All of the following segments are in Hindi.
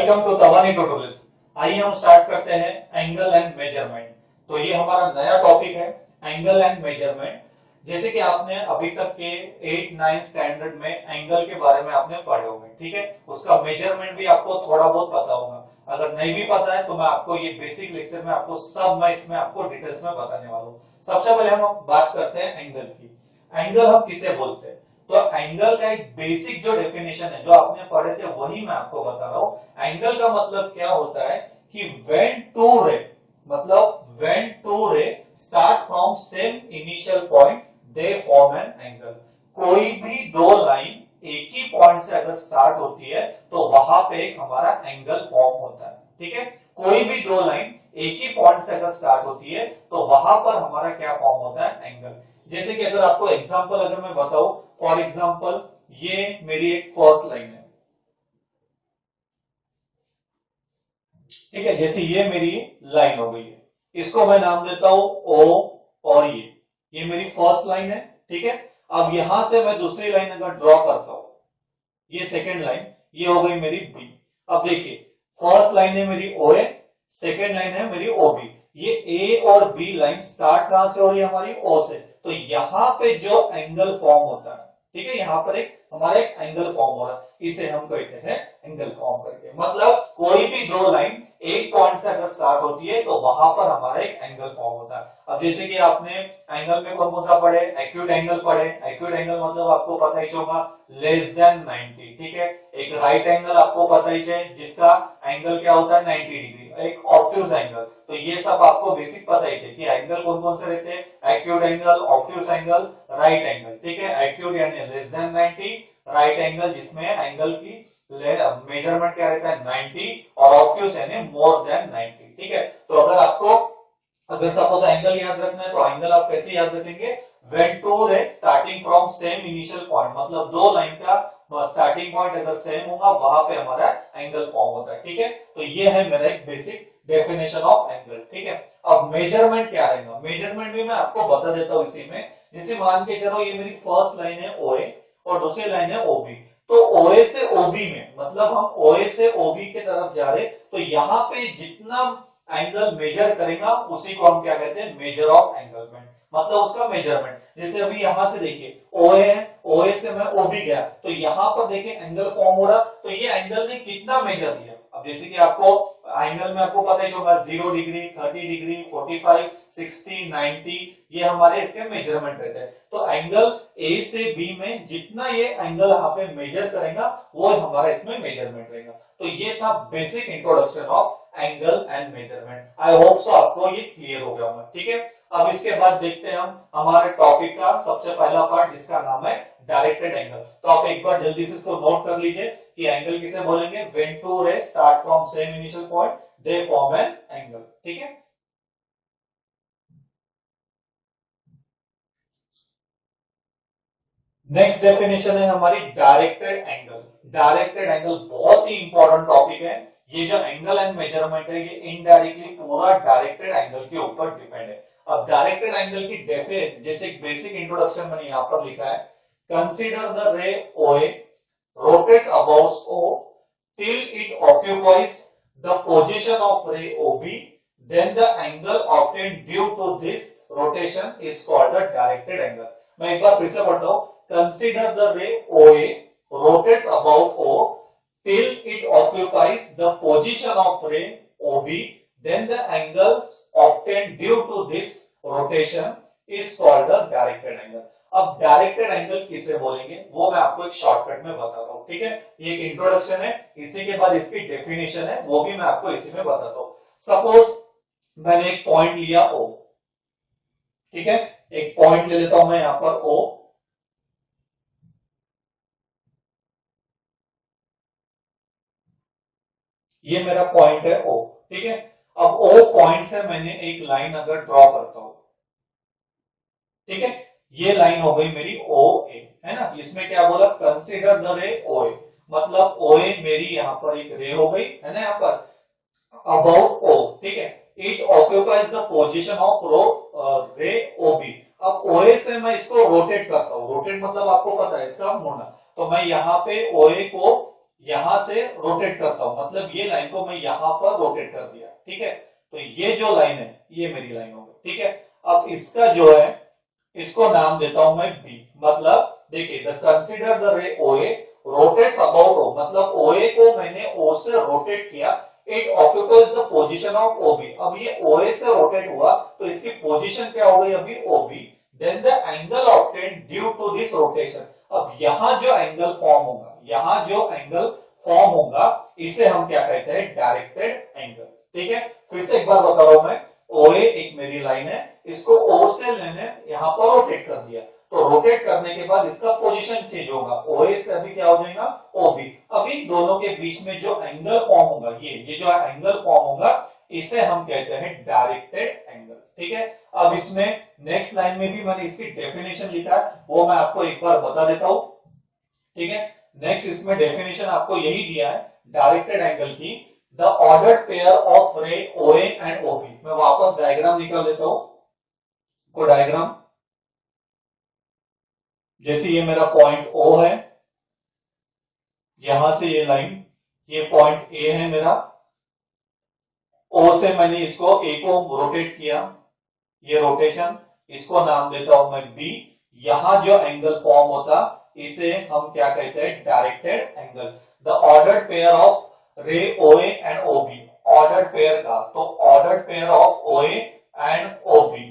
Welcome to तवानी tutorials. आइए हम स्टार्ट करते हैं एंगल एंड मेजरमेंट। तो ये हमारा नया टॉपिक है एंगल एंड मेजरमेंट। जैसे कि आपने अभी तक के 8-9 स्टैंडर्ड में एंगल के बारे में आपने पढ़े होंगे, ठीक है। उसका मेजरमेंट भी आपको थोड़ा बहुत पता होगा। अगर नहीं भी पता है तो मैं आपको ये बेसिक लेक्चर में आपको सब मैं इसमें आपको डिटेल्स में बताने वाला हूँ। सबसे पहले हम बात करते हैं एंगल की। एंगल हम किसे बोलते हैं? तो एंगल का एक बेसिक जो डेफिनेशन है जो आपने पढ़े थे वही मैं आपको बता रहा हूं। एंगल का मतलब क्या होता है कि व्हेन टू रे, मतलब व्हेन टू रे start from same initial point they form an angle. कोई भी दो लाइन एक ही पॉइंट से अगर स्टार्ट होती है तो वहां पे एक हमारा एंगल फॉर्म होता है, ठीक है। कोई भी दो लाइन एक ही पॉइंट से अगर स्टार्ट होती है तो वहां पर हमारा क्या फॉर्म होता है? एंगल। जैसे कि अगर आपको एग्जांपल अगर मैं बताऊं, फॉर एग्जांपल ये मेरी एक फर्स्ट लाइन है, ठीक है। जैसे ये मेरी लाइन हो गई है, इसको मैं नाम देता हूं ओ, और ये मेरी फर्स्ट लाइन है, ठीक है। अब यहां से मैं दूसरी लाइन अगर ड्रॉ करता हूं, ये सेकेंड लाइन, ये हो गई मेरी बी। अब देखिए फर्स्ट लाइन है मेरी ओ ए, सेकेंड लाइन है मेरी ओ बी। ये ए और बी लाइन स्टार्ट कहां से हो रही है? हमारी ओ से। तो यहां पे जो एंगल फॉर्म होता है, ठीक है, यहां पर एक हमारा एक एंगल फॉर्म हो रहा है, इसे हम कहते हैं एंगल फॉर्म करके। मतलब कोई भी दो लाइन एक पॉइंट से अगर स्टार्ट होती है तो वहां पर हमारा एक एंगल फॉर्म होता है। अब जैसे कि आपने एंगल में कौन कौन सा पढ़े? एक्यूट एंगल पढ़े। एक्यूट एंगल मतलब आपको पता ही होगा लेस देन 90, ठीक है। एक राइट एंगल आपको पता ही है जिसका एंगल क्या होता है? 90 डिग्री। एक ऑब्ट्यूज एंगल, तो ये सब आपको बेसिक पता ही है कि एंगल कौन कौन से रहते हैं? Acute angle, obtuse angle, right angle, ठीक है। एक्यूट यानी लेस देन 90, राइट एंगल जिसमें एंगल की मेजरमेंट क्या रहता है? 90, और ऑब्ट्यूज यानी मोर देन 90, ठीक है। तो अगर सपोज एंगल याद रखना है तो एंगल आप कैसे याद रखेंगे? व्हेन टू रे starting from same initial point, मतलब दो लाइन का स्टार्टिंग पॉइंट अगर सेम होगा वहां पे हमारा एंगल फॉर्म होता है, ठीक है। तो ये है मेरा एक बेसिक डेफिनेशन ऑफ एंगल, ठीक है। अब मेजरमेंट क्या रहेगा? मेजरमेंट भी मैं आपको बता देता हूं इसी में। जैसे मान के चलो ये मेरी फर्स्ट लाइन है ओए और दूसरी लाइन है ओबी। तो ओए से ओबी में, मतलब हम ओए से ओबी के तरफ जा रहे, तो यहाँ पे जितना एंगल मेजर करेगा उसी को हम क्या कहते हैं? मेजर ऑफ एंगलमेंट, मतलब उसका मेजरमेंट। जैसे अभी यहां से देखिए ओए है, ओए से मैं ओबी गया, तो यहां पर देखिए एंगल फॉर्म हो रहा, तो ये एंगल ने कितना मेजर किया? अब जैसे कि आपको एंगल में आपको पता ही होगा 0 डिग्री, 30 डिग्री, 45, 60, 90, ये हमारे इसके मेजरमेंट रहते हैं। तो एंगल ए से बी में जितना ये एंगल यहाँ पे मेजर करेगा वो हमारा इसमें मेजरमेंट रहेगा। तो ये था basic introduction of angle and measurement. I hope so आपको ये क्लियर हो गया होगा, ठीक है। अब इसके बाद देखते हैं हम हमारे टॉपिक का सबसे पहला पार्ट जिसका नाम है डायरेक्टेड एंगल। तो आप एक बार जल्दी से इसको नोट कर लीजिए कि एंगल किसे बोलेंगे? व्हेन टू रे start from same initial point they form an angle, ठीक है। नेक्स्ट डेफिनेशन है हमारी डायरेक्टेड एंगल। डायरेक्टेड एंगल बहुत ही इंपॉर्टेंट टॉपिक है। ये जो एंगल एंड मेजरमेंट है ये इनडायरेक्टली पूरा डायरेक्टेड एंगल के ऊपर डिपेंड है। अब डायरेक्टेड एंगल की जैसे बेसिक इंट्रोडक्शन मैंने यहां पर लिखा है, कंसीडर द रे ओए rotates about O till it occupies the position of ray OB, then the angle obtained due to this rotation is called the directed angle. मैं एक बार फिर से पढ़ता हूं, consider the ray OA rotates about O till it occupies the position of ray OB, then the angles obtained due to this rotation is called the directed angle. अब डायरेक्टेड एंगल किसे बोलेंगे वो मैं आपको एक शॉर्टकट में बताता हूं, ठीक है। ये एक इंट्रोडक्शन है, इसी के बाद इसकी डेफिनेशन है वो भी मैं आपको इसी में बताता हूं। सपोज मैंने एक पॉइंट लिया ओ, ठीक है, एक पॉइंट ले लेता हूं मैं यहां पर ओ। ये मेरा पॉइंट है ओ, ठीक है। अब ओ पॉइंट से मैंने एक लाइन अगर ड्रॉ करता हूं, ठीक है, ये लाइन हो गई मेरी ओ ए, है ना। इसमें क्या बोला? कंसीडर द रे ओ ए, मतलब ओ ए मेरी यहां पर एक रे हो गई, है ना, यहां पर अबाउट ओ, ठीक है। It occupies the position of ray O B. अब ओ ए से मैं इसको रोटेट करता हूं, रोटेट मतलब आपको पता है इसका मुड़ना। तो मैं यहाँ पे ओ ए को यहां से रोटेट करता हूं, मतलब ये लाइन को मैं यहां पर रोटेट कर दिया, ठीक है। तो ये जो लाइन है ये मेरी लाइन हो गई, ठीक है। अब इसका जो है इसको नाम देता हूं मैं बी, मतलब देखिए द कंसीडर द रे ओए रोटेट्स अबाउट ओ, मतलब ओए को मैंने ओ से रोटेट किया, it occupies the position of OB. अब ये ओए से रोटेट हुआ तो इसकी पोजीशन क्या हो गई अभी OB, then the angle obtained due to this rotation. अब यहां जो एंगल फॉर्म होगा, यहां जो एंगल फॉर्म होगा इसे हम क्या कहते हैं, डायरेक्टेड एंगल, ठीक है। फिर से एक बार बता रहा हूं मैं, ओए एक मेरी लाइन है, इसको ओ से मैंने यहां पर रोटेट कर दिया, तो रोटेट करने के बाद इसका पोजीशन चेंज होगा, ओए से अभी क्या हो जाएगा ओबी। अभी दोनों के बीच में जो एंगल फॉर्म होगा, ये जो एंगल फॉर्म होगा इसे हम कहते हैं डायरेक्टेड एंगल, ठीक है। अब इसमें नेक्स्ट लाइन में भी मैंने इसकी डेफिनेशन लिखा है, वो मैं आपको एक बार बता देता हूं, ठीक है। नेक्स्ट इसमें डेफिनेशन आपको यही दिया है डायरेक्टेड एंगल की, द ऑर्डर्ड पेयर ऑफ रे ओए एंड ओबी। मैं वापस डायग्राम निकाल देता हूं, को डायग्राम जैसे ये मेरा पॉइंट ओ है, यहां से ये लाइन, ये पॉइंट ए है मेरा, ओ से मैंने इसको ए को रोटेट किया, ये रोटेशन, इसको नाम देता हूं मैं बी। यहां जो एंगल फॉर्म होता इसे हम क्या कहते हैं, directed angle. The ordered pair of रे ओए एंड ओबी, ऑर्डर्ड पेयर का, तो ऑर्डर्ड पेयर ऑफ ओए एंड ओबी।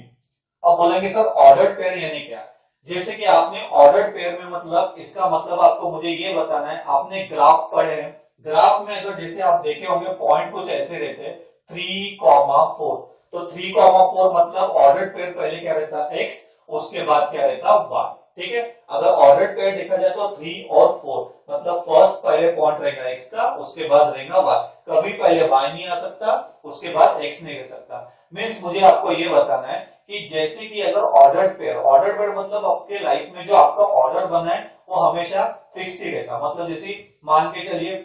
अब बोलेंगे सर ऑर्डर्ड पेयर यानी क्या, जैसे कि आपने ऑर्डर्ड पेयर में, मतलब इसका मतलब आपको मुझे ये बताना है, आपने ग्राफ पढ़े हैं, ग्राफ में अगर जैसे आप देखे होंगे पॉइंट कुछ ऐसे रहते हैं 3,4, तो 3,4 मतलब ऑर्डर्ड पेयर पहले क्या रहता है x, उसके बाद क्या रहता है y, ठीक है। अगर ऑर्डर्ड पेयर देखा जाए तो 3 और 4, मतलब फर्स्ट पहले पॉइंट रहेगा x का, उसके बाद रहेगा y, कभी पहले y नहीं आ सकता, उसके बाद x नहीं रह सकता। मींस मुझे आपको ये बताना है कि जैसे कि अगर ऑर्डर्ड पेयर मतलब आपके लाइफ में जो आपका ऑर्डर बना है वो हमेशा फिक्स ही रहता, मतलब जैसे मान के चलिए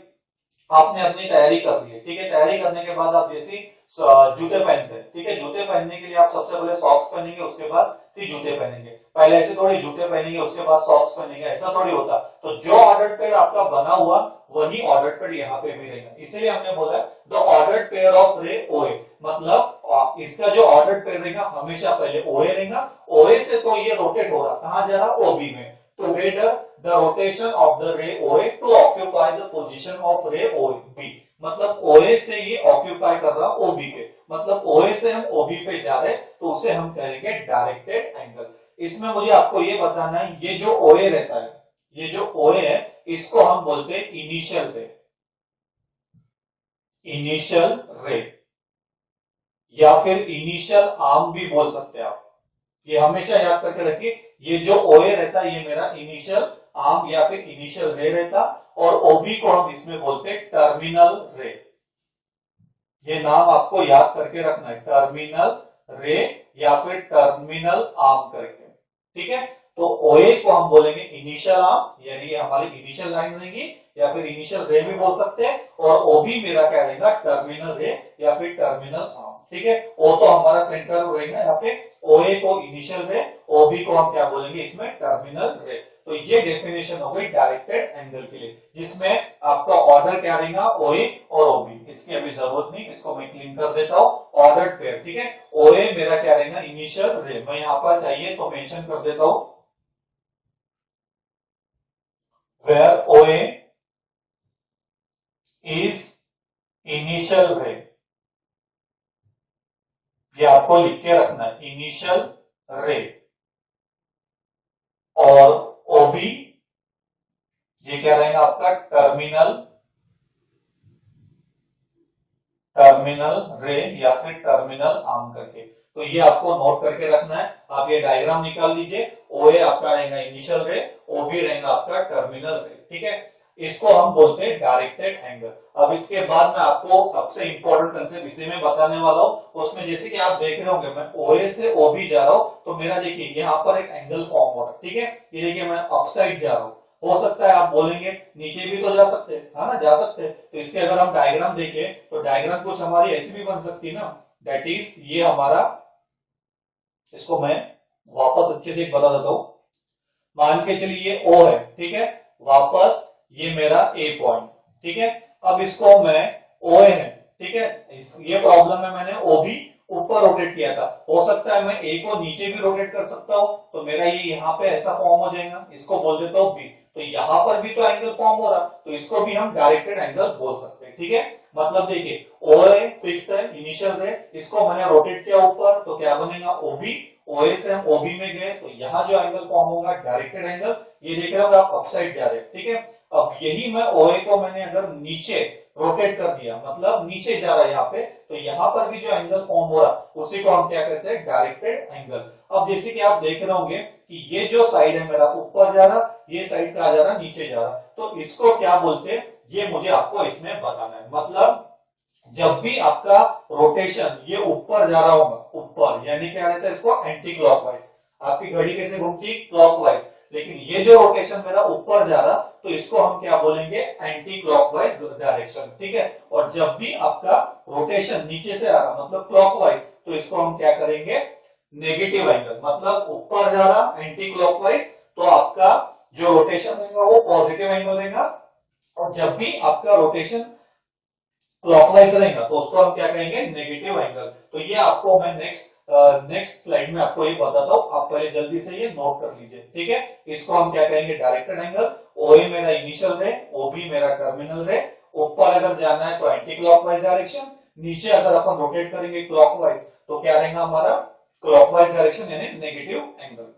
आपने अपनी तैयारी कर ली है, ठीक है। तैयारी करने के बाद आप जैसे जूते पहनते हैं, ठीक है, जूते पहनने के लिए आप सबसे पहले सॉक्स पहनेंगे, उसके बाद फिर जूते पहनेंगे, पहले ऐसे थोड़ी जूते पहनेंगे उसके बाद सॉक्स पहनेंगे, ऐसा थोड़ी होता। तो जो ऑर्डर्ड पेयर आपका बना हुआ वही ऑर्डर्ड पेयर यहाँ पे भी रहेगा, इसलिए हमने बोला द ऑर्डर्ड पेयर ऑफ रे ओए, मतलब इसका जो ऑर्डर्ड पेयर रहेगा हमेशा पहले ओए रहेगा, ओए से तो ये रोटेट हो रहा, कहां जा रहा, ओबी में, together the rotation of the ray OA to occupy the position of ray OB, मतलब OA से ये ऑक्यूपाई कर रहा OB पे, मतलब OA से हम OB पे जा रहे तो उसे हम कहेंगे डायरेक्टेड एंगल। इसमें मुझे आपको ये बताना है, ये जो OA रहता है, ये जो OA है इसको हम बोलते हैं इनिशियल रे, इनिशियल रे या फिर इनिशियल आर्म भी बोल सकते हैं आप, ये हमेशा याद करके रखिए, ये जो OA रहता है ये मेरा इनिशियल आर्म या फिर इनिशियल रे रहता, और ओबी को हम इसमें बोलते हैं टर्मिनल रे। ये नाम आपको याद करके रखना है, टर्मिनल रे या फिर टर्मिनल आर्म करके, ठीक है। तो ओए को हम बोलेंगे इनिशियल आर्म, यानी ये हमारी इनिशियल लाइन रहेगी, या फिर इनिशियल रे भी बोल सकते हैं, और ओबी मेरा क्या रहेगा, टर्मिनल रे या फिर टर्मिनल आर्म, ठीक है। ओ तो हमारा सेंटर रहेगा यहाँ पे, ओए को इनिशियल रे, ओबी को हम क्या बोलेंगे इसमें, टर्मिनल रे। तो ये डेफिनेशन हो गई डायरेक्टेड एंगल के लिए, जिसमें आपका ऑर्डर क्या रहेगा, ओए और ओबी, इसकी अभी जरूरत नहीं, इसको मैं क्लीन कर देता हूं, ऑर्डर्ड पेयर, ठीक है। ओए मेरा क्या रहेगा, इनिशियल रे, मैं यहां पर चाहिए तो मेंशन कर देता हूं, where OA is initial ray, ये आपको लिख के रखना है, इनिशियल रे, और ओबी ये क्या रहेगा आपका, टर्मिनल रे या फिर टर्मिनल आर्म करके। तो ये आपको नोट करके रखना है, आप ये डायग्राम निकाल लीजिए, ओए आपका रहेगा इनिशियल रे, ओबी रहेगा आपका टर्मिनल रे, ठीक है। इसको हम बोलते हैं डायरेक्टेड एंगल। अब इसके बाद मैं आपको सबसे इंपॉर्टेंट कंसेप्ट इसी में बताने वाला हूं, उसमें जैसे कि आप देख रहे होंगे मैं ओए से ओबी जा रहा हूं, तो मेरा देखिए यहाँ पर एक एंगल फॉर्म हो रहा है, ठीक है। ये देखिए मैं अपसाइड जा रहा हूं, हो सकता है आप बोलेंगे नीचे भी तो जा सकते हैं, है ना, जा सकते हैं, तो इसके अगर हम डायग्राम देखें तो डायग्राम कुछ हमारी ऐसी भी बन सकती है ना, दैट इज ये हमारा, इसको मैं वापस अच्छे से बता देता हूं, मान के चलिए ये ओ है, ठीक है, वापस ये मेरा ए पॉइंट, ठीक है। अब इसको मैं OA है, ठीक है, ये प्रॉब्लम में मैंने O भी ऊपर रोटेट किया था, हो सकता है मैं A को नीचे भी रोटेट कर सकता हूं, तो मेरा ये यहाँ पे ऐसा फॉर्म हो जाएगा, इसको बोल देता हूँ B। तो यहाँ पर भी तो एंगल फॉर्म हो रहा, तो इसको भी हम डायरेक्टेड एंगल बोल सकते हैं, ठीक है। मतलब देखिए OA फिक्स है, इनिशियल रे, इसको मैंने रोटेट किया ऊपर, तो क्या बनेगा OB, OA से हम OB में गए, तो यहाँ जो एंगल फॉर्म होगा डायरेक्टेड एंगल, ये देख रहे हो आप अपसाइड जा रहे हैं, ठीक है। अब यही मैं OA को मैंने अगर नीचे रोटेट कर दिया, मतलब नीचे जा रहा है यहाँ पे, तो यहाँ पर भी जो एंगल फॉर्म हो रहा उसी को हम क्या कहते हैं, डायरेक्टेड एंगल। अब जैसे कि आप देख रहे होंगे कि ये जो साइड है मेरा ऊपर जा रहा, ये साइड कहा जा रहा नीचे जा रहा, तो इसको क्या बोलते हैं, ये मुझे आपको इसमें बताना है। मतलब जब भी आपका रोटेशन ये ऊपर जा रहा होगा, ऊपर यानी क्या रहता है, इसको एंटी क्लॉकवाइज, आपकी घड़ी कैसे घूमती, क्लॉकवाइज, लेकिन ये जो रोटेशन मेरा ऊपर जा रहा, तो इसको हम क्या बोलेंगे, एंटी क्लॉकवाइज डायरेक्शन, ठीक है। और जब भी आपका रोटेशन नीचे से आ रहा, मतलब क्लॉकवाइज, तो इसको हम क्या करेंगे, नेगेटिव एंगल, मतलब ऊपर जा रहा एंटी क्लॉकवाइज, तो आपका जो रोटेशन रहेगा वो पॉजिटिव एंगल रहेगा। और जब भी आपका रोटेशन क्लॉकवाइज रहेगा, तो उसको हम क्या कहेंगे, नेगेटिव एंगल। तो ये आपको मैं नेक्स्ट स्लाइड में आपको ये बताता हूँ, आप पहले जल्दी से ये नोट कर लीजिए, ठीक है। इसको हम क्या कहेंगे, डायरेक्टेड एंगल। OA मेरा इनिशियल रे, OB मेरा टर्मिनल रे, ऊपर अगर जाना है तो एंटी क्लॉकवाइज डायरेक्शन, नीचे अगर अपन रोटेट करेंगे क्लॉकवाइज, तो क्या रहेगा हमारा, क्लॉकवाइज डायरेक्शन यानी नेगेटिव एंगल।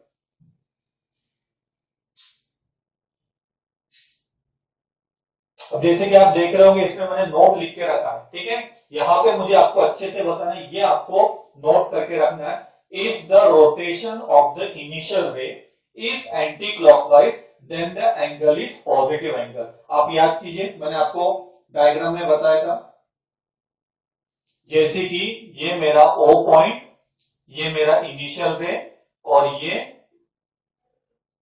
अब जैसे कि आप देख रहे होंगे, इसमें मैंने नोट लिख के रखा है, ठीक है। यहाँ पे मुझे आपको अच्छे से बताना है, ये आपको नोट करके रखना है। If the rotation of the initial ray is anti clockwise then the angle is positive angle. आप याद कीजिए, मैंने आपको डायग्राम में बताया था, जैसे कि ये मेरा O पॉइंट, ये मेरा इनिशियल रे, और ये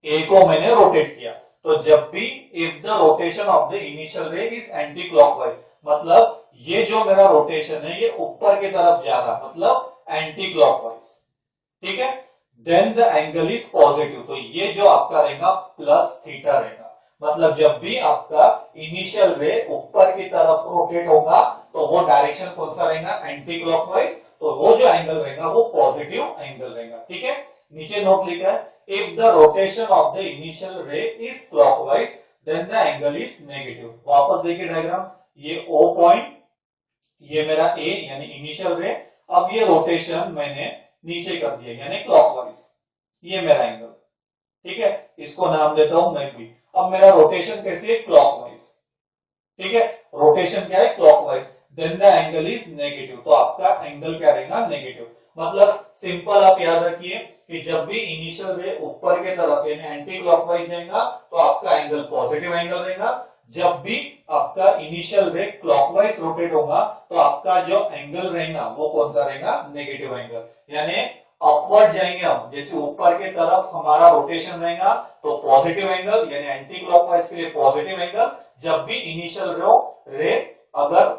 A को मैंने रोटेट किया, तो जब भी if the rotation of the initial ray is anti clockwise, मतलब ये जो मेरा रोटेशन है ये ऊपर की तरफ जा रहा, मतलब एंटी क्लॉकवाइज, ठीक है, then the angle is positive, तो ये जो आपका रहेगा प्लस थीटा रहेगा। मतलब जब भी आपका इनिशियल रे ऊपर की तरफ रोटेट होगा, तो वो डायरेक्शन कौन सा रहेगा, एंटी क्लॉकवाइज, तो वो जो एंगल रहेगा वो पॉजिटिव एंगल रहेगा, ठीक है। नीचे नोट लिखा है, if the rotation of the initial ray is clockwise then the angle is negative। वापस देखिए डायग्राम, ये O पॉइंट, ये मेरा A यानी इनिशियल रे, अब ये रोटेशन मैंने नीचे कर दिया यानी क्लॉकवाइज, ये मेरा एंगल, ठीक है, इसको नाम देता हूं मैं B। अब मेरा रोटेशन कैसे है, क्लॉकवाइज, ठीक है, रोटेशन क्या है, clockwise, then the angle is negative, तो आपका एंगल क्या रहेगा, नेगेटिव। मतलब सिंपल आप याद रखिए कि जब भी इनिशियल रे ऊपर के तरफ यानी एंटी क्लॉकवाइज जाएगा, तो आपका एंगल पॉजिटिव एंगल रहेगा। जब भी आपका इनिशियल रे क्लॉकवाइज रोटेट होगा, तो आपका जो एंगल रहेगा वो कौन सा रहेगा, नेगेटिव एंगल, यानी अपवर्ड जाएंगे हम, जैसे ऊपर के तरफ हमारा रोटेशन रहेगा तो पॉजिटिव एंगल यानी एंटी क्लॉकवाइज के लिए पॉजिटिव एंगल। जब भी इनिशियल रे अगर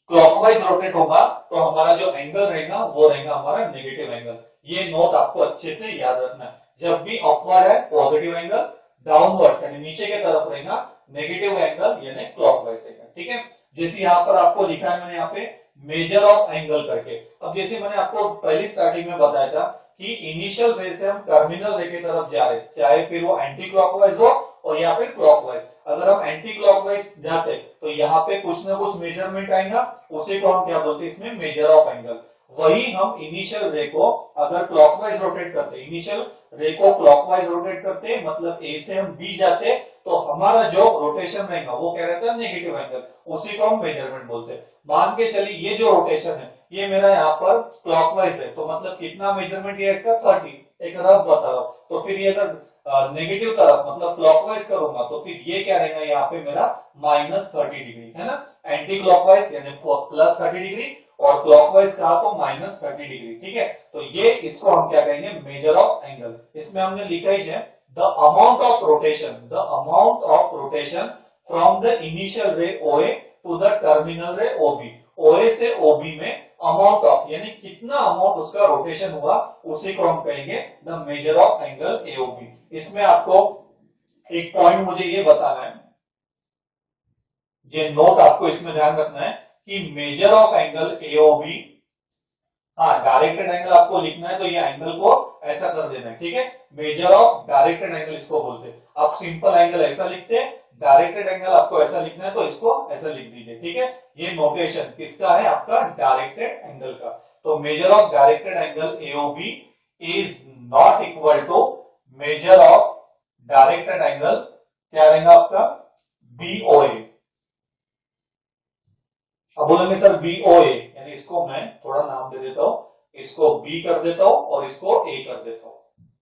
क्लॉकवाइज रोटेट होगा, तो हमारा जो एंगल रहेगा वो रहेगा हमारा नेगेटिव एंगल। ये नोट आपको अच्छे से याद रखना है, जब भी अपवर्ड है पॉजिटिव एंगल, डाउनवर्ड यानी नीचे की तरफ रहेगा नेगेटिव एंगल यानी क्लॉकवाइज एंगल, ठीक है। जैसे यहाँ पर आपको लिखा है मैंने यहाँ पे मेजर ऑफ एंगल करके। अब जैसे मैंने आपको पहली स्टार्टिंग में बताया था कि इनिशियल रे से हम टर्मिनल रे की तरफ जा रहे, चाहे फिर वो एंटी क्लॉकवाइज हो और या फिर क्लॉकवाइज। अगर हम एंटी क्लॉकवाइज जाते तो यहाँ पे कुछ ना कुछ मेजरमेंट आएगा, उसी को हम क्या बोलते हैं इसमें, मेजर ऑफ एंगल। वही हम इनिशियल रे को अगर क्लॉकवाइज रोटेट करते, इनिशियल रे को क्लॉकवाइज रोटेट करते, मतलब ए से हम बी जाते, तो हमारा जो रोटेशन रहेगा वो क्या रहता है, नेगेटिव एंगल, उसी को हम मेजरमेंट बोलते हैं। मान के चलिए ये जो रोटेशन है ये मेरा यहाँ पर क्लॉकवाइज है, तो मतलब कितना मेजरमेंट है इसका, 30, एक रफ बता रहा हूं। तो फिर ये अगर नेगेटिव तरफ मतलब क्लॉकवाइज करूंगा, तो फिर ये क्या रहेगा यहाँ पे मेरा -30 डिग्री है ना, एंटी क्लॉकवाइज यानी +30 डिग्री और क्लॉकवाइज कहा तो -30 डिग्री, ठीक है। तो ये इसको हम क्या कहेंगे, मेजर ऑफ एंगल। इसमें हमने लिखा ही है the amount of rotation from the initial ray OA to the terminal ray OB। OA से OB में अमाउंट ऑफ यानी कितना अमाउंट उसका रोटेशन हुआ, उसी को हम कहेंगे the major of angle AOB। इसमें आपको एक पॉइंट मुझे ये बताना है, ये नोट आपको इसमें ध्यान रखना है कि मेजर ऑफ एंगल एओबी, हाँ डायरेक्टेड एंगल आपको लिखना है तो ये एंगल को ऐसा कर देना है, ठीक है। मेजर ऑफ डायरेक्टेड एंगल इसको बोलते हैं। आप सिंपल एंगल ऐसा लिखते हैं, डायरेक्टेड एंगल आपको ऐसा लिखना है तो इसको ऐसा लिख दीजिए, ठीक है। ये नोटेशन किसका है, आपका डायरेक्टेड एंगल का। तो measure of directed angle AOB is not equal to measure of directed angle क्या रहेगा आपका, बीओए। अब बोलेंगे सर बीओए, यानी इसको मैं थोड़ा नाम दे देता हूं, इसको बी कर देता हूं और इसको ए कर देता हूं,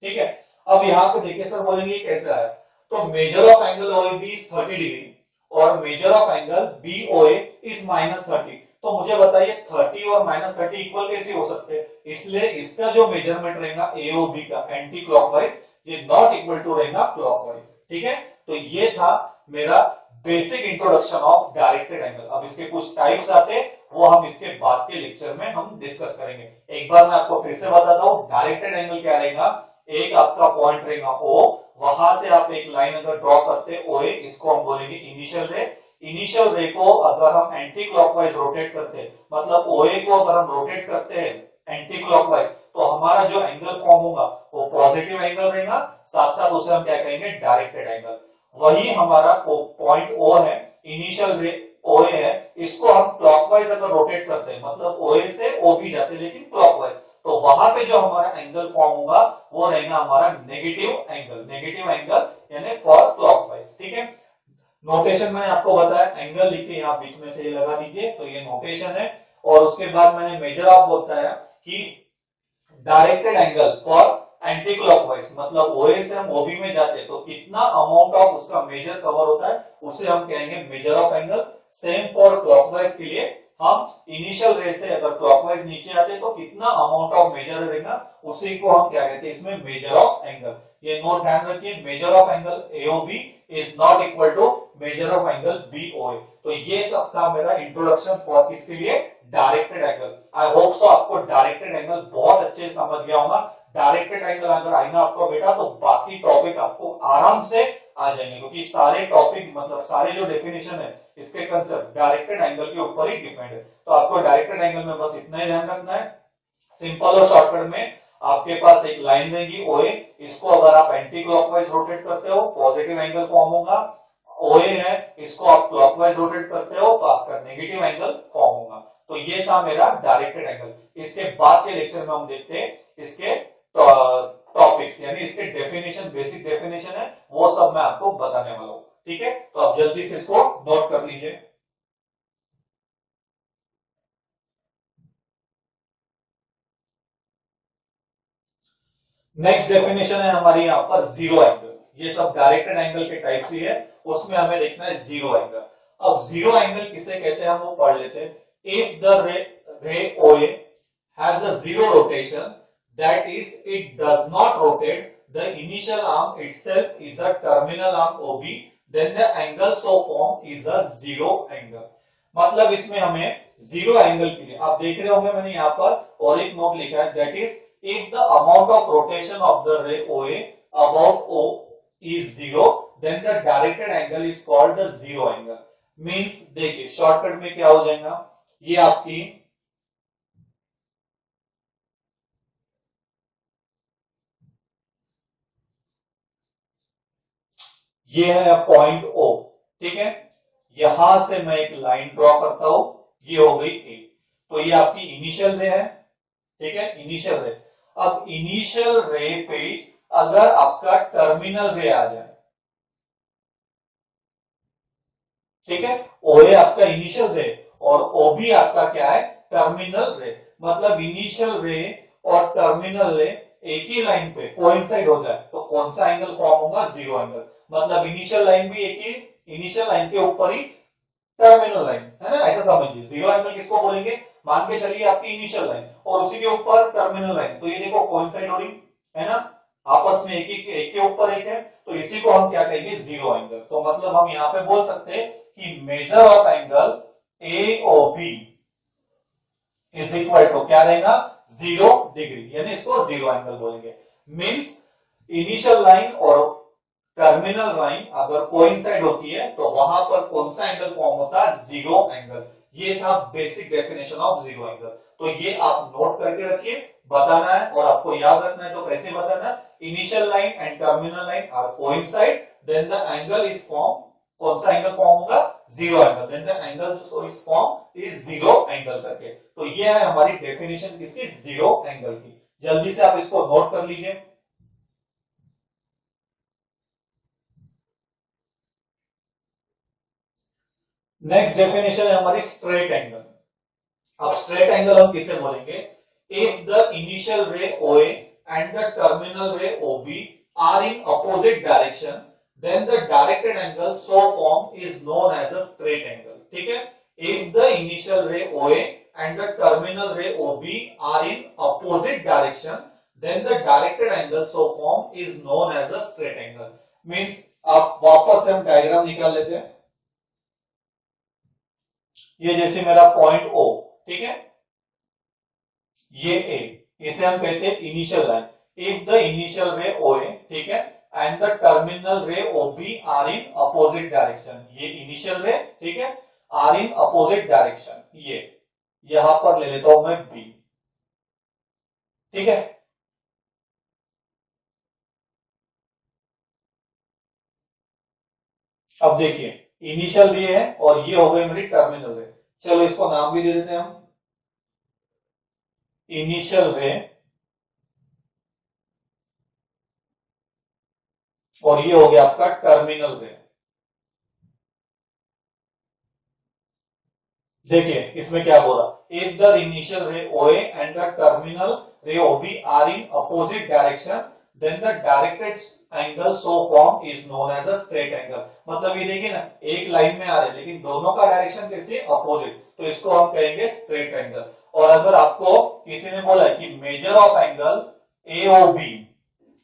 ठीक है। अब यहां पे देखिए सर बोलेंगे कैसा है, तो measure of angle OAB is 30 degree और measure of angle BOA is -30। तो मुझे बताइए 30 और -30 इक्वल कैसे हो सकते हैं, इसलिए इसका जो मेजरमेंट रहेगा एओबी का एंटी क्लॉकवाइज, ये नॉट इक्वल टू रहेगा क्लॉकवाइज, ठीक है। तो ये था मेरा basic introduction of directed angle. अब इसके कुछ टाइप्स आते वो हम इसके बाद के लेक्चर में हम डिस्कस करेंगे। एक बार मैं आपको फिर से बताता हूं, डायरेक्टेड एंगल क्या रहेगा, एक आपका पॉइंट रहेगा ओ, वहां से आप एक लाइन अगर ड्रॉ करते ओए, इसको हम बोलेंगे इनिशियल रे। इनिशियल रे को अगर हम एंटी क्लॉकवाइज रोटेट करते हैं, मतलब ओए को अगर हम रोटेट करते हैं एंटी क्लॉकवाइज, तो हमारा जो एंगल फॉर्म होगा वो पॉजिटिव एंगल रहेगा, साथ साथ उसे हम क्या कहेंगे, डायरेक्टेड एंगल। वही हमारा पॉइंट ओ है, इनिशियल रे ओए है, इसको हम क्लॉकवाइज अगर रोटेट करते हैं, मतलब ओए से ओ भी जाते हैं लेकिन क्लॉकवाइज, तो वहां पे जो हमारा एंगल फॉर्म होगा वो रहेगा हमारा नेगेटिव एंगल, नेगेटिव एंगल यानी फॉर क्लॉकवाइज, ठीक है। नोटेशन मैंने आपको बताया, एंगल लिख के यहाँ बीच में से लगा दीजिए, तो ये नोटेशन है। और उसके बाद मैंने मेजर ऑफ बताया कि directed angle for anti clockwise, मतलब ओए से हम ओबी में जाते हैं तो कितना अमाउंट ऑफ उसका मेजर कवर होता है उसे हम कहेंगे major of angle. Same for clockwise के लिए हम इनिशियल रे से अगर क्लॉकवाइज नीचे आते तो कितना अमाउंट ऑफ मेजर रहेगा उसी को हम क्या कहते हैं इसमें मेजर ऑफ एंगल। ये नोट ध्यान रखिए, measure of angle AOB is not equal to measure of angle BOA. तो ये सब था मेरा इंट्रोडक्शन फॉर किसके लिए, directed angle. I hope so आपको डायरेक्टेड एंगल बहुत अच्छे समझ गया होगा। डायरेक्टेड एंगल अगर आएगा आपको बेटा तो बाकी टॉपिक आपको आराम से आ जाएंगे, क्योंकि सारे टॉपिक मतलब सारे जो डेफिनेशन है इसके कंसेप्ट डायरेक्टेड एंगल के ऊपर ही डिपेंड है। तो आपको डायरेक्टेड एंगल में बस इतना ही ध्यान रखना है, सिंपल और शॉर्टकट में आपके पास एक लाइन रहेगी ओए, इसको अगर आप एंटी क्लॉकवाइज रोटेट करते हो पॉजिटिव एंगल फॉर्म होगा, ओए है इसको आप क्लॉकवाइज रोटेट करते हो तो आपका नेगेटिव एंगल फॉर्म होगा। तो ये था मेरा डायरेक्टेड एंगल। इसके बाद के लेक्चर में हम देखते हैं इसके टॉपिक्स, यानी इसके डेफिनेशन, बेसिक डेफिनेशन है वो सब मैं आपको बताने वाला हूं, ठीक है। तो आप जल्दी से इसको नोट कर लीजिए। नेक्स्ट डेफिनेशन है हमारी यहाँ पर जीरो एंगल। ये सब डायरेक्टेड एंगल के टाइप्स ही है, उसमें हमें देखना है जीरो एंगल। अब जीरो एंगल किसे कहते हैं हम वो पढ़ लेते हैं। इफ द रे ओए has a zero rotation, that is it does not rotate, the initial arm itself is a terminal arm OB, then the angle so formed is a zero angle। मतलब इसमें हमें जीरो एंगल के लिए आप देख रहे होंगे मैंने यहाँ पर और एक नोट लिखा है, that is if the amount of rotation of the ray OA about O is zero, then the directed angle is called the zero angle। Means देखिए शॉर्टकट में क्या हो जाएगा, ये आपकी ये है पॉइंट ओ, ठीक है। यहां से मैं एक लाइन ड्रॉ करता हूं, ये हो गई ए। तो ये आपकी इनिशियल रे है, ठीक है, इनिशियल रे। अब इनिशियल रे पे अगर आपका टर्मिनल रे आ जाए, ठीक है, ओ ए आपका इनिशियल रे और ओ बी आपका क्या है, टर्मिनल रे। मतलब इनिशियल रे और टर्मिनल रे एक ही लाइन पे कोइंसाइड हो जाए तो कौन सा एंगल फॉर्म होगा, जीरो एंगल। मतलब इनिशियल लाइन भी एक ही, इनिशियल लाइन के ऊपर ही टर्मिनल लाइन है ना, ऐसा समझिए। जीरो एंगल किसको बोलेंगे, मान के चलिए आपकी इनिशियल लाइन और उसी के ऊपर टर्मिनल लाइन, तो ये देखो कोइंसाइड हो रही है ना, आपस में एक के ऊपर एक है, तो इसी को हम क्या कहेंगे, जीरो एंगल। तो मतलब हम यहाँ पे बोल सकते हैं कि measure of angle AOB is equal to क्या रहेगा, 0 डिग्री, यानी इसको जीरो एंगल बोलेंगे। मींस इनिशियल लाइन और टर्मिनल लाइन अगर कोइंसाइड होती है तो वहां पर कौन सा एंगल फॉर्म होता है, जीरो एंगल। ये था basic definition of zero angle. तो ये आप नोट करके रखिए, बताना है और आपको याद रखना है। तो कैसे बताना है, initial line and terminal line are coincide, then the angle is form, कौन सा एंगल फॉर्म होगा, zero angle, then the angle is form is zero angle करके। तो ये है हमारी डेफिनेशन किसकी, जीरो एंगल की। जल्दी से आप इसको नोट कर लीजिए। नेक्स्ट डेफिनेशन है हमारी स्ट्रेट एंगल। अब स्ट्रेट एंगल हम किसे बोलेंगे, if the initial ray OA and the terminal ray OB are in opposite direction, then the directed angle so form is known as a straight angle. ठीक है, if the initial ray OA and the terminal ray OB are in opposite direction, then the directed angle so form is known as a straight angle. Means आप वापस से हम डायग्राम निकाल लेते हैं। ये जैसे मेरा पॉइंट O, ठीक है, ये A, इसे हम कहते हैं initial line. If the initial ray OA, ठीक है, and the terminal ray OB are in opposite direction, ये इनिशियल रे, ठीक है, आर इन अपोजिट डायरेक्शन, ये यहां पर ले लेता हूं मैं B, ठीक है। अब देखिए, इनिशियल रे है और ये हो गई मेरी टर्मिनल रे। चलो इसको नाम भी दे देते हैं हम, इनिशियल रे, और ये हो गया आपका टर्मिनल रे। देखिए इसमें क्या बोला, if the initial ray OA and the terminal ray OB are in opposite direction, then the directed angle so form is known as a straight angle. मतलब ये देखिए ना, एक लाइन में आ रहे लेकिन दोनों का डायरेक्शन कैसे, अपोजिट, तो इसको हम कहेंगे स्ट्रेट एंगल। और अगर आपको किसी ने बोला कि measure of angle AOB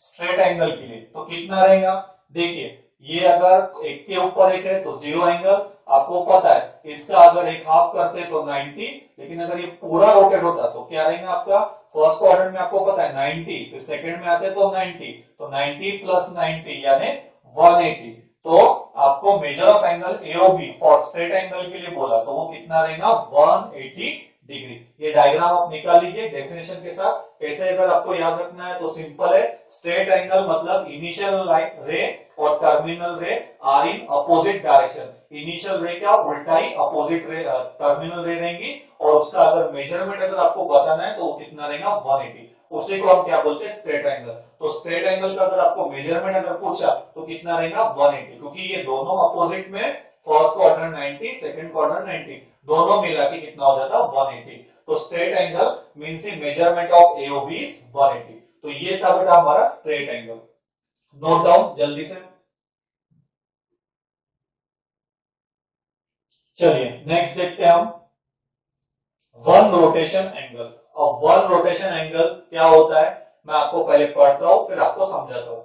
straight angle के लिए तो कितना रहेगा, देखिए ये अगर एक के ऊपर एक है तो जीरो एंगल, आपको पता है इसका अगर एक हाफ करते तो 90, लेकिन अगर ये पूरा रोटेट होता तो क्या रहेगा आपका, फर्स्ट क्वाड्रेंट में आपको पता है 90, फिर सेकंड में आते तो 90, तो 90 प्लस 90 यानी 180। तो आपको major of angle AOB for straight angle के लिए बोला तो वो कितना रहेगा, 180 डिग्री। ये डायग्राम आप निकाल लीजिए डेफिनेशन के साथ। कैसे अगर आपको याद रखना है तो सिंपल है, स्ट्रेट एंगल मतलब इनिशियल रे और terminal ray are in opposite direction. Initial ray क्या उल्टा ही अपोजिट रे टर्मिनल रे रहेंगी, और उसका अगर मेजरमेंट अगर आपको बताना है तो वो कितना रहेगा, 180। उसी को हम क्या बोलते हैं, स्ट्रेट एंगल। तो स्ट्रेट एंगल का अगर आपको मेजरमेंट अगर पूछा तो कितना रहेगा, 180, क्योंकि ये दोनों अपोजिट में, फर्स्ट क्वाड्रेंट 90, सेकंड क्वाड्रेंट 90, दोनों मिला के कितना हो जाता है, 180। तो straight angle means measurement of AOB is 180। तो ये था बेटा हमारा स्ट्रेट एंगल। नोट डाउन जल्दी से। चलिए नेक्स्ट देखते हैं हम, वन रोटेशन एंगल। अब वन रोटेशन एंगल क्या होता है, मैं आपको पहले पढ़ता हूं फिर आपको समझाता हूं।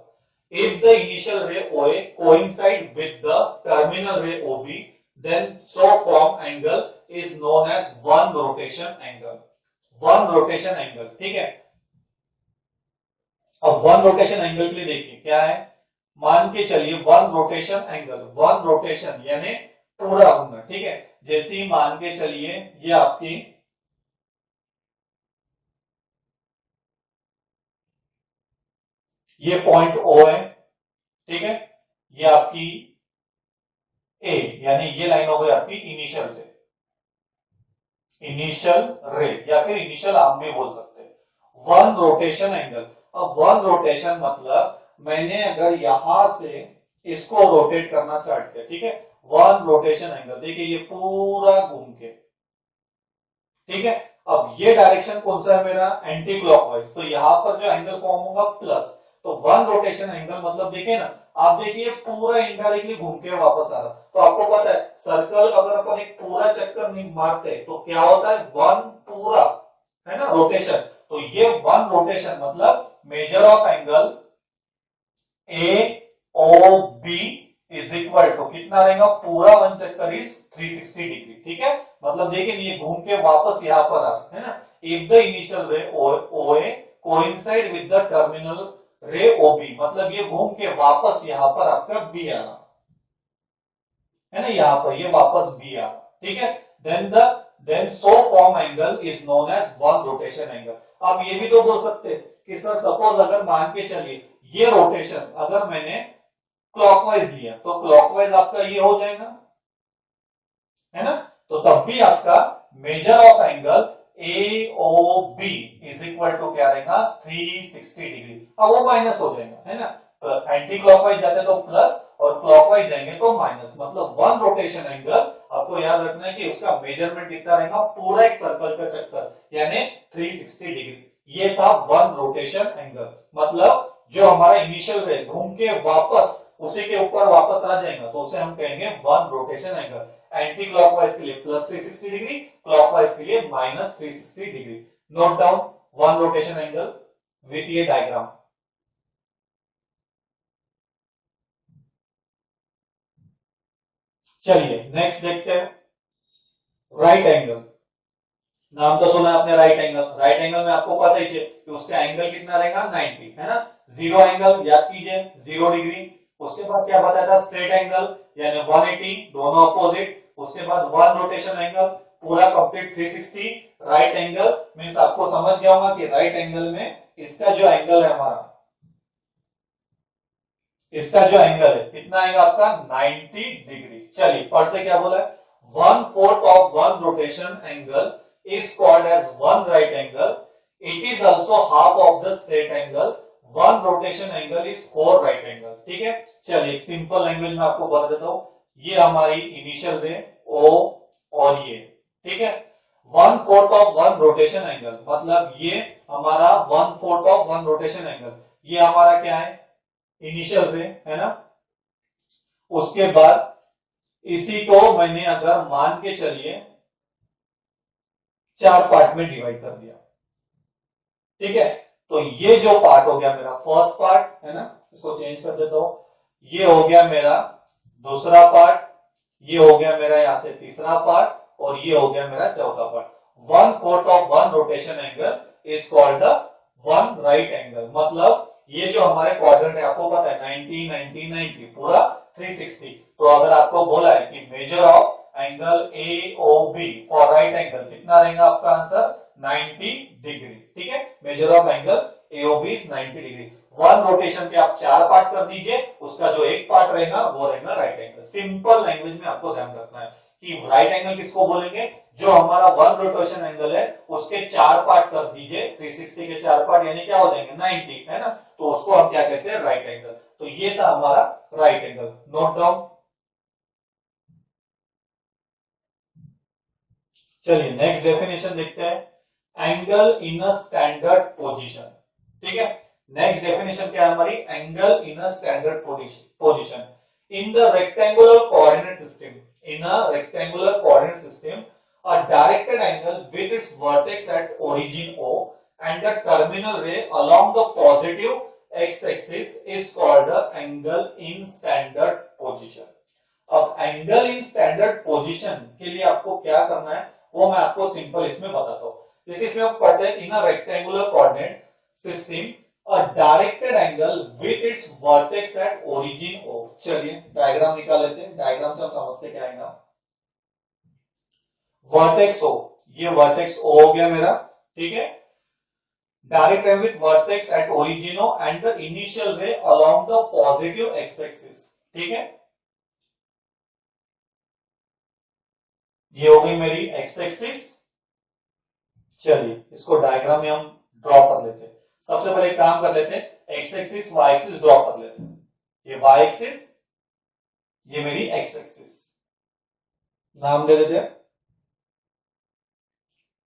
If the initial ray OA coincide with the terminal ray OB, then so form angle is known as one rotation angle. One rotation angle, ठीक है। अब वन रोटेशन एंगल के लिए देखिए क्या है, मान के चलिए one rotation angle, one rotation यानी पूरा घूमना, ठीक है। जैसे ही मान के चलिए ये आपकी ये पॉइंट O है, ठीक है, ये आपकी A, यानी ये लाइन हो गई आपकी इनिशियल रे, इनिशियल रे या फिर इनिशियल आर्म भी बोल सकते हैं। वन रोटेशन एंगल, अब वन रोटेशन मतलब मैंने अगर यहां से इसको रोटेट करना स्टार्ट किया, ठीक है, वन रोटेशन एंगल, देखिए ये पूरा घूम के, ठीक है। अब ये डायरेक्शन कौन सा है मेरा, एंटी क्लॉकवाइज, तो यहां पर जो एंगल फॉर्म होगा प्लस। तो वन रोटेशन एंगल मतलब देखिए ना, आप देखिए पूरा इनडायरेक्टली घूम के वापस आ रहा। तो आपको पता है सर्कल अगर अपन एक पूरा चक्कर नहीं मारते तो क्या होता है, वन पूरा, है ना, रोटेशन। तो ये वन रोटेशन मतलब measure of angle AOB is equal to कितना रहेगा, पूरा वन चक्कर इज 360 डिग्री, ठीक है। मतलब देखिए ये घूम के वापस यहां पर आ, है ना। If the initial ray OA coincide with the terminal रे ओबी, मतलब ये घूम के वापस यहां पर आपका बी आना है ना, यहां पर ये वापस बी आना, ठीक है। Then so form angle is known as one rotation angle. आप ये भी तो बोल सकते कि सर सपोज अगर मान के चलिए ये रोटेशन अगर मैंने क्लॉकवाइज लिया तो क्लॉकवाइज आपका ये हो जाएगा, है ना। तो तब भी आपका measure of angle A O B is equal to क्या रहेगा 360 डिग्री। अब वो माइनस हो जाएगा, है ना। एंटी क्लॉकवाइज जाते तो प्लस और क्लॉकवाइज जाएंगे तो माइनस, मतलब वन रोटेशन एंगल आपको याद रखना है कि उसका मेजरमेंट कितना रहेगा, पूरा एक सर्कल का चक्कर यानी 360 डिग्री। ये था वन रोटेशन एंगल, मतलब जो हमारा इनिशियल रे घूम के वापस उसी के ऊपर वापस आ जाएगा तो उसे हम कहेंगे one rotation angle. Anti clockwise के लिए प्लस 360 डिग्री, क्लॉकवाइज के लिए minus 360 degree. Note down one rotation angle with ये डायग्राम। चलिए नेक्स्ट देखते हैं राइट एंगल। नाम तो सुना आपने राइट एंगल। राइट एंगल में आपको पता ही है कि उसका एंगल कितना रहेगा 90, है ना। जीरो एंगल याद कीजिए 0 डिग्री। उसके बाद क्या बताया था स्ट्रेट एंगल यानी 180, दोनों अपोजिट। उसके बाद वन रोटेशन एंगल पूरा कंप्लीट 360। राइट एंगल मींस आपको समझ गया होगा कि राइट एंगल में इसका जो एंगल है हमारा, इसका जो एंगल है कितना आएगा आपका 90 डिग्री। चलिए पढ़ते क्या बोला है, 1/4 of one rotation angle is called as one right angle. It is also half of the straight angle. One rotation angle is 4 right angle. ठीक है। चलिए एक सिंपल लैंग्वेज में आपको बता देता हूं। ये हमारी इनिशियल रे O और ये, ठीक है। 1/4 ऑफ वन रोटेशन एंगल मतलब ये हमारा 1/4 ऑफ वन रोटेशन एंगल, ये हमारा क्या है इनिशियल रे, है ना। उसके बाद इसी को मैंने अगर मान के चलिए 4 पार्ट में डिवाइड कर दिया, ठीक है। तो ये जो पार्ट हो गया मेरा फर्स्ट पार्ट, है ना, इसको चेंज कर देता हूं। ये हो गया मेरा दूसरा पार्ट, ये हो गया मेरा यहां से तीसरा पार्ट और ये हो गया मेरा चौथा part. 1/4 of one rotation angle is called the one right angle. मतलब ये जो हमारे क्वाड्रेंट है आपको पता है 90 90 90 पूरा 360। तो अगर आपको बोला है कि measure of angle A O B for right angle कितना रहेगा आपका आंसर 90 डिग्री, ठीक है। Measure of angle A O B is 90 degree. One rotation के आप 4 पार्ट कर दीजिए, उसका जो एक पार्ट रहेगा वो रहेगा राइट एंगल। सिंपल लैंग्वेज में आपको ध्यान रखना है कि राइट एंगल किसको बोलेंगे, जो हमारा वन रोटेशन एंगल है उसके 4 पार्ट कर दीजिए, 360 के 4 पार्ट यानी क्या हो जाएंगे 90, है ना। तो उसको हम क्या कहते हैं राइट एंगल। तो ये था हमारा राइट एंगल। Note down. चलिए नेक्स्ट डेफिनेशन देखते हैं, angle in a standard position, ठीक है। नेक्स्ट डेफिनेशन क्या है हमारी, angle in a standard position in the rectangular coordinate system. In a rectangular coordinate system a directed angle with its vertex at origin O and the terminal ray along the positive x-axis is called the angle in standard position। अब एंगल इन स्टैंडर्ड पोजीशन के लिए आपको क्या करना है वो मैं आपको सिंपल इसमें बताता हूं। जैसे इसमें हम पढ़ते हैं in a rectangular coordinate system a directed angle with its vertex at origin O. चलिए डायग्राम निकाल लेते हैं, डायग्राम से हम समझते क्या आएगा। वर्टेक्स ओ, ये वर्टेक्स ओ हो गया मेरा, ठीक है। Direct angle with vertex at origin O and the initial ray along the positive x axis, ठीक है। ये हो गई मेरी एक्स एक्सिस। चलिए इसको डायग्राम में हम ड्रॉ कर लेते हैं। सबसे पहले काम कर लेते हैं, X axis Y axis draw कर लेते हैं। ये वाई एक्सिस, ये मेरी एक्स एक्सिस, नाम दे देते हैं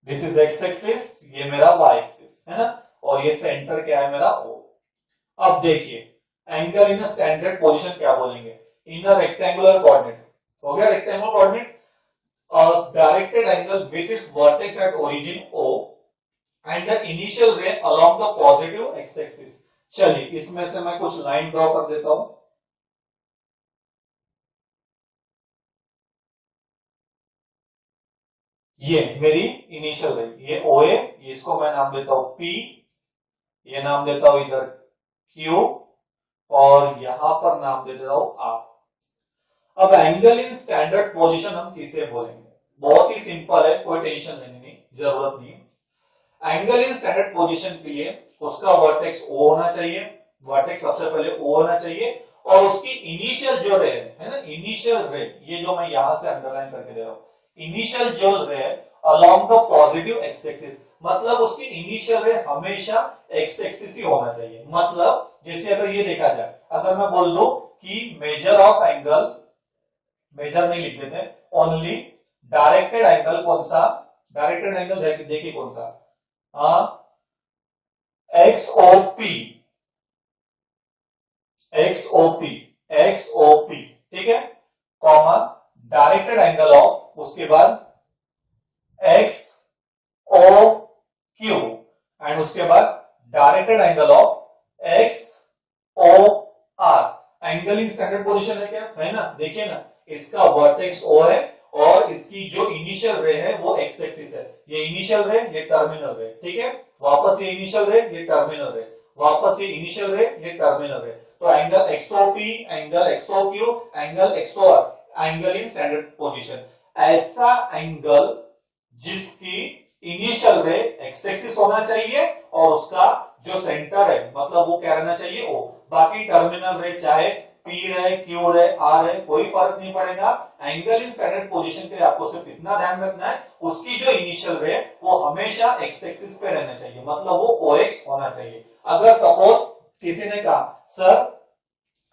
दिस इज एक्स एक्सिस, ये मेरा वाई एक्सिस, है ना। और ये सेंटर क्या है मेरा ओ। अब देखिए एंगल इन स्टैंडर्ड पोजीशन क्या बोलेंगे, इन अ रेक्टेंगुलर कोऑर्डिनेट हो गया, rectangular coordinate directed angle with its vertex at origin O and the initial ray along the positive x axis. चलिए इसमें से मैं कुछ लाइन ड्रॉ कर देता हूं। ये मेरी इनिशियल रे, ये ओ ए, इसको मैं नाम देता हूं पी, ये नाम देता हूं इधर क्यू और यहां पर नाम दे देता हूं आर। अब एंगल इन स्टैंडर्ड पोजीशन हम किसे बोलेंगे? बहुत ही सिंपल है, कोई टेंशन लेने की जरूरत नहीं है। एंगल इन स्टैंडर्ड पोजीशन के लिए उसका वर्टेक्स ओ होना चाहिए, वर्टेक्स सबसे पहले ओ होना चाहिए, और उसकी इनिशियल जो रे है ना, इनिशियल रे, ये जो मैं यहां से अंडरलाइन करके दे रहा हूं, इनिशियल जो रे along the positive x axis, मतलब उसकी इनिशियल रे हमेशा एक्स एक्सिस ही होना चाहिए। मतलब जैसे अगर ये देखा जाए, अगर मैं बोल दूं कि मेजर ऑफ एंगल, मेजर नहीं लिख देते, ओनली डायरेक्टेड एंगल कौन सा, डायरेक्टेड एंगल देखिए कौन सा, एक्सओपी, एक्सओपी, एक्सओपी, ठीक है, कॉमा डायरेक्टेड एंगल ऑफ, उसके बाद एक्स ओ क्यू, एंड उसके बाद directed angle of X O R. Angle in standard position है क्या, है ना, देखिए ना, इसका वर्टेक्स ओ है और इसकी जो इनिशियल रे है वो एक्स एक्सिस है, ये इनिशियल रे, ये टर्मिनल रे, ठीक है, वापस ये इनिशियल रे, ये टर्मिनल रे, वापस ये इनिशियल रे, ये टर्मिनल रे। तो angle XOP, angle XOQ, angle XOR, angle in standard position, ऐसा एंगल जिसकी इनिशियल रे एक्स एक्सिस होना चाहिए और उसका जो सेंटर है मतलब वो क्या रहना चाहिए, ओ। बाकी टर्मिनल रे चाहे पी रहे, क्यू रहे, आर है, कोई फर्क नहीं पड़ेगा। एंगल इन स्टैंडर्ड पोजीशन के लिए आपको सिर्फ इतना ध्यान रखना है, उसकी जो इनिशियल रे वो हमेशा एक्स एक्सिस पे रहना चाहिए, मतलब वो ओ एक्स होना चाहिए। अगर सपोज किसी ने कहा sir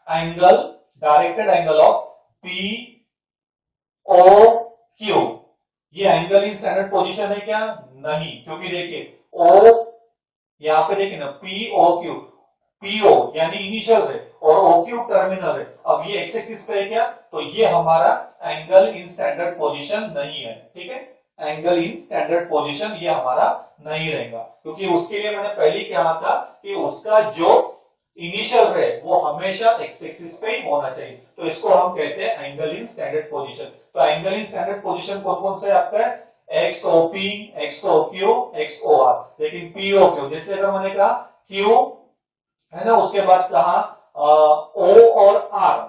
angle, directed angle of P O Q, ये एंगल इन स्टैंडर्ड पोजीशन है क्या? नहीं, क्योंकि देखिए ओ, यहां पे देखिए ना, पी ओ क्यू, पीओ यानी इनिशियल रे और ओ क्यू टर्मिनल रे, अब ये एक्स एक्सिस पे है क्या, तो ये हमारा एंगल इन स्टैंडर्ड पोजीशन नहीं है, ठीक है, एंगल इन स्टैंडर्ड पोजीशन ये हमारा नहीं रहेगा, क्योंकि उसके लिए मैंने पहले कहा था कि उसका जो इनिशियल रे वो हमेशा एक्स एक्सिस पे ही होना चाहिए, तो इसको हम कहते हैं एंगल इन स्टैंडर्ड पोजीशन। तो एंगल इन स्टैंडर्ड पोजीशन कौन कौन से आपका है? एक्सओपी, एक्सओक्यू, एक्सओआर। लेकिन पीओक्यू, जैसे अगर मैंने कहा क्यू है ना, उसके बाद कहा ओ और आर,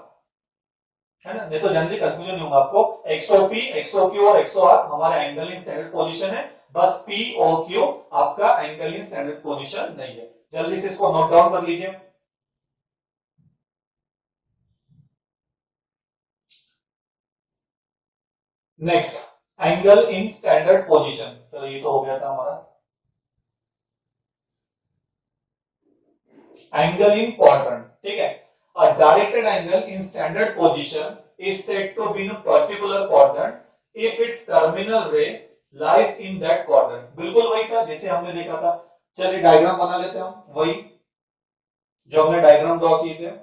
है ना, नहीं तो जनरली कंफ्यूजन नहीं होगा आपको। एक्सओपी, एक्सओक्यू और एक्सओआर हमारा एंगल इन स्टैंडर्ड पोजीशन है, बस पीओक्यू आपका एंगल इन स्टैंडर्ड पोजीशन नहीं है। जल्दी से इसको नोट डाउन कर लीजिए। Next, angle in standard position, चलो ये तो हो गया था हमारा। एंगल इन क्वाड्रेंट, ठीक है, a directed angle in standard position is said to be in a particular quadrant if its terminal ray lies in that quadrant। बिल्कुल वही था जैसे हमने देखा था। चलिए डायग्राम बना लेते हैं हम, वही जो हमने डायग्राम ड्रॉ किए थे।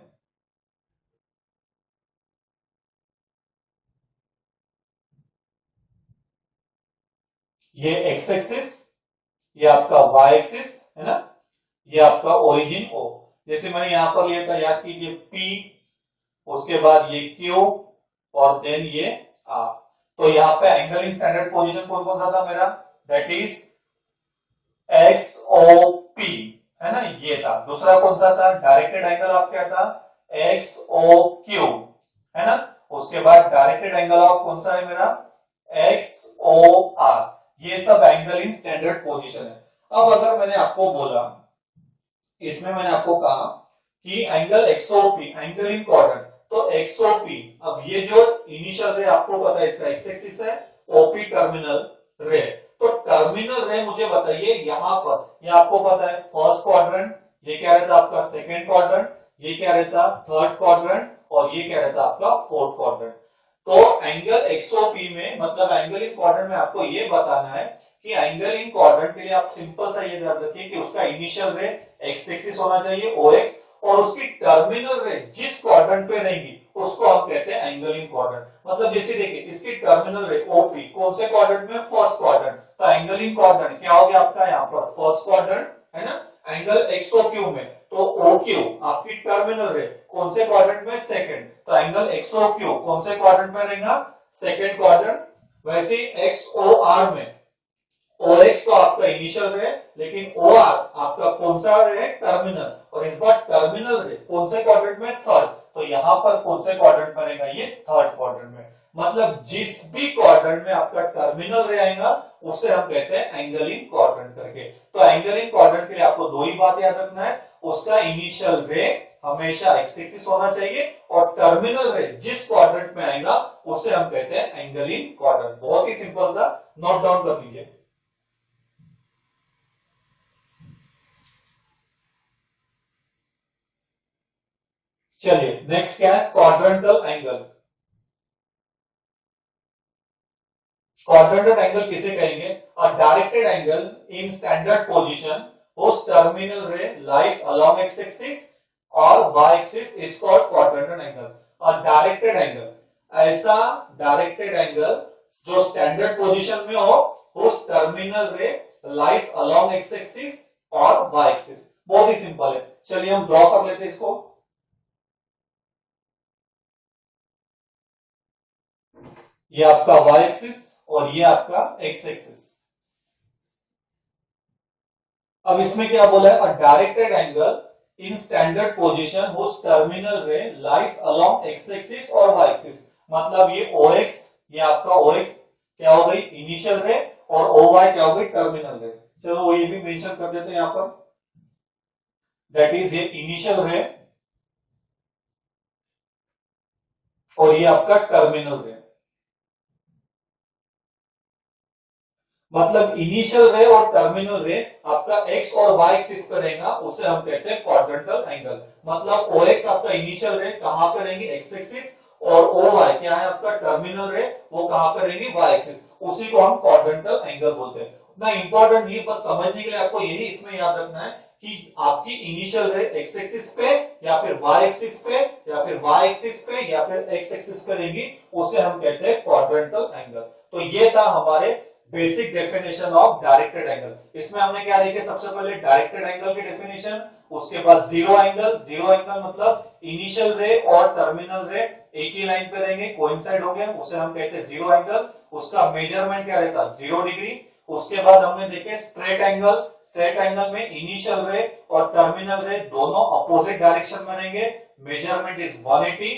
ये एक्स एक्सिस, ये आपका वाई एक्सिस है ना, ये आपका ओरिजिन ओ। जैसे मैंने यहां पर लिया था, याद कीजिए, पी, उसके बाद ये क्यू और देन ये आर। तो यहाँ पे एंगल इन स्टैंडर्ड पोजीशन कौन कौन सा था मेरा? That is X O P, है ना, ये था। दूसरा कौन सा था? डायरेक्टेड एंगल आप क्या था? एक्स ओ क्यू, है ना। उसके बाद डायरेक्टेड एंगल ऑफ कौन सा है मेरा? X O R. ये सब एंगल इन स्टैंडर्ड पोजीशन है। अब अगर मैंने आपको बोला, इसमें मैंने आपको कहा कि angle XOP, angle in quadrant, तो एक्सओपी, अब ये जो इनिशियल रे आपको पता है इसका एक्स एक्सिस है, ओपी टर्मिनल रे, तो टर्मिनल रे मुझे बताइए यहां पर, ये आपको पता है फर्स्ट क्वाड्रेंट, ये क्या रहता आपका सेकंड क्वाड्रेंट, ये क्या रहता थर्ड क्वाड्रेंट, और ये क्या रहता आपका फोर्थ क्वाड्रेंट। तो एंगल एक्सओपी में, मतलब एंगल इन क्वाड्रेंट में आपको ये बताना है कि एंगल इन क्वाड्रेंट के लिए आप सिंपल सा ये ध्यान रखिए कि उसका इनिशियल रे एक्स एक्सिस होना चाहिए ओ एक्स, और उसकी टर्मिनल रे जिस क्वाड्रेंट पे रहेंगी उसको हम कहते हैं एंगल इन क्वाड्रेंट। मतलब जैसे देखिए इसकी टर्मिनल रे ओपी कौन से क्वाड्रेंट में? फर्स्ट क्वाड्रेंट, तो एंगल इन क्वाड्रेंट क्या हो गया आपका यहाँ पर? फर्स्ट क्वाड्रेंट, है ना। एंगल एक्सओक्यू में तो ओक्यू आपकी टर्मिनल रे कौन से क्वाड्रेंट में? सेकंड, तो एंगल एक्सओक्यू कौन से क्वाड्रेंट में रहेगा? Second quadrant. वैसे एक्सओआर में और एक्स तो आपका इनिशियल रे, लेकिन ओ आर आपका कौन सा रे है, टर्मिनल, और इस बार टर्मिनल रे कौन से क्वाड्रेंट में, थर्ड, तो यहां पर कौन से क्वाड्रेंट में रहेगा, ये थर्ड क्वाड्रेंट में। मतलब जिस भी क्वाड्रेंट में आपका टर्मिनल रे आएगा उसे हम कहते हैं एंगल इन क्वाड्रेंट करके। तो एंगल इन क्वाड्रेंट के लिए आपको दो ही बात याद रखना है, उसका इनिशियल रे हमेशा एक्स एक्सिस होना चाहिए, और टर्मिनल रे जिस क्वाड्रेंट में आएगा उसे हम कहते हैं एंगल इन क्वाड्रेंट। बहुत ही सिंपल था, नोट डाउन कर लीजिए। चलिए नेक्स्ट क्या है, क्वाड्रेंटल एंगल। क्वाड्रेंटल एंगल किसे कहेंगे, a directed angle in standard position whose terminal ray lies along x axis और y axis is called quadrantal angle। और डायरेक्टेड एंगल, ऐसा डायरेक्टेड एंगल जो स्टैंडर्ड पोजीशन में हो, whose terminal ray lies along x axis और y axis। बहुत ही सिंपल है, चलिए हम ड्रॉ कर लेते हैं इसको। ये आपका y एक्सिस और ये आपका x एक्सिस। अब इसमें क्या बोला है, a directed angle in standard position whose terminal ray lies along x axis और y एक्सिस। मतलब ये OX, ये आपका OX क्या हो गई, इनिशियल रे, और OY क्या हो गई, टर्मिनल रे। चलो ये भी मेंशन कर देते हैं यहां पर, दैट इज ये इनिशियल रे और ये आपका टर्मिनल रे। मतलब इनिशियल रे और टर्मिनल रे आपका एक्स और वाई एक्सिस पे रहेगा, उसे हम कहते हैं क्वाड्रेंटल एंगल। मतलब ओ एक्स आपका इनिशियल रे कहां पे रहेंगे, एक्स एक्सिस, और ओ वाई क्या है आपका टर्मिनल रे, वो कहां पे रहेंगे, वाई एक्सिस। उसी को हम क्वाड्रेंटल एंगल बोलते हैं। उतना इंपॉर्टेंट नहीं, बस समझने के लिए आपको यही इसमें याद रखना है कि आपकी इनिशियल रे एक्स एक्सिस पे या फिर वाई एक्सिस पे या फिर वाई एक्सिस पे या फिर एक्स एक्सिस पे रहेंगी, उसे हम कहते हैं क्वाड्रेंटल एंगल। तो ये था हमारे basic definition of directed angle. इसमें हमने क्या देखे, सबसे पहले डायरेक्टेड एंगल की डेफिनेशन, उसके बाद जीरो एंगल। जीरो एंगल मतलब इनिशियल रे और टर्मिनल रे एक ही लाइन पे रहेंगे, कोइंसाइड होंगे, उसे हम कहते हैं जीरो एंगल। उसका मेजरमेंट क्या रहता है, 0 डिग्री। उसके बाद हमने देखे स्ट्रेट एंगल। स्ट्रेट एंगल में इनिशियल रे और टर्मिनल रे दोनों अपोजिट डायरेक्शन में रहेंगे, measurement is 180।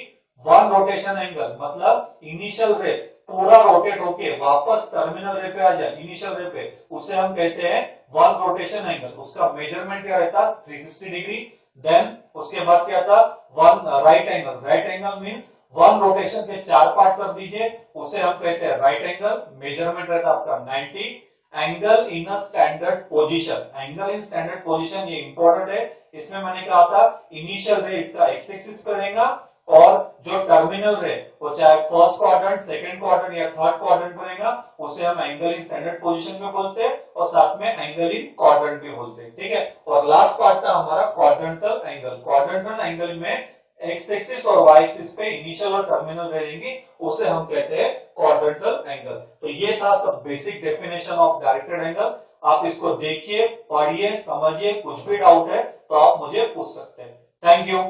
One rotation angle मतलब इनिशियल रे पूरा रोटेट होके वापस टर्मिनल रे पे आ जाए, इनिशियल रे पे, उसे हम कहते हैं वन रोटेशन एंगल। उसका मेजरमेंट क्या रहता, 360 डिग्री। देन उसके बाद क्या था, one right angle. Right angle means one rotation के 4 पार्ट कर दीजिए, उसे हम कहते हैं राइट एंगल। मेजरमेंट रहता आपका 90। Angle in a standard position, angle in standard position ये इंपॉर्टेंट है। इसमें मैंने कहा था इनिशियल रे इसका एक्स एक्सिस पे रहेगा, और जो टर्मिनल रे वो चाहे फर्स्ट क्वाड्रेंट, सेकंड क्वाड्रेंट या थर्ड क्वाड्रेंट बनेगा, उसे हम एंगल इन स्टैंडर्ड पोजीशन में बोलते हैं, और साथ में एंगल इन क्वाड्रेंट भी बोलते हैं। ठीक है, और लास्ट पार्ट था हमारा क्वाड्रेंटल एंगल। क्वाड्रेंटल एंगल में एक्स एक्सिस और वाई एक्सिस पे इनिशियल और टर्मिनल रहेंगी, उसे हम कहते हैं क्वाड्रेंटल एंगल। तो ये था सब basic definition of directed angle. आप इसको देखिए, पढ़िए, समझिए, कुछ भी डाउट है तो आप मुझे पूछ सकते हैं। Thank you.